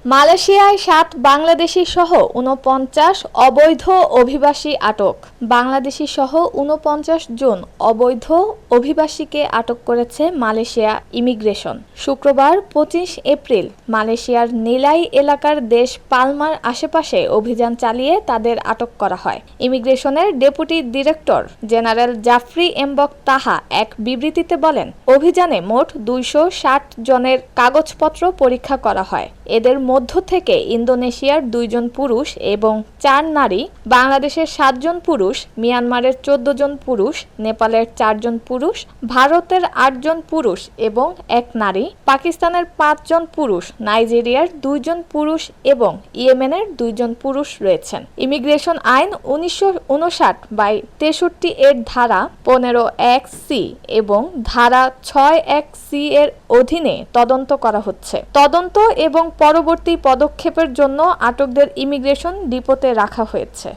মালয়েশিয়ায় ৭ বাংলাদেশি সহ ৪৯ অবৈধ অভিবাসী আটক। বাংলাদেশি সহ ৪৯ জন অবৈধ অভিবাসীকে আটক করেছে মালয়েশিয়া ইমিগ্রেশন। শুক্রবার ২৫ এপ্রিল মালয়েশিয়ার নিলাই এলাকার দেশ পালমার আশেপাশে অভিযান চালিয়ে তাদের আটক করা হয়। ইমিগ্রেশনের ডেপুটি ডিরেক্টর জেনারেল জাফরি এমবক তাহা এক বিবৃতিতে বলেন, অভিযানে মোট ২৬০ জনের কাগজপত্র পরীক্ষা করা হয়। এদের মধ্য থেকে ইন্দোনেশিয়ার ২ জন পুরুষ এবং ৪ নারী, বাংলাদেশের ৭ জন পুরুষ, মিয়ানমারের ১৪ জন পুরুষ, নেপালের ৪ জন পুরুষ, ভারতের ৮ জন পুরুষ এবং ১ নারী, পাকিস্তানের ৫ জন পুরুষ, নাইজেরিয়ার ২ জন পুরুষ এবং ইয়েমেনের ২ জন পুরুষ রয়েছেন। ইমিগ্রেশন আইন ১৯৫৯/৬৩ এর ধারা ১৫(১)(সি) এবং ধারা ৬(১)(সি) এর অধীনে তদন্ত করা হচ্ছে। তদন্ত এবং পরবর্তী পদক্ষেপের জন্য আটকদের ইমিগ্রেশন ডিপোতে রাখা হয়েছে।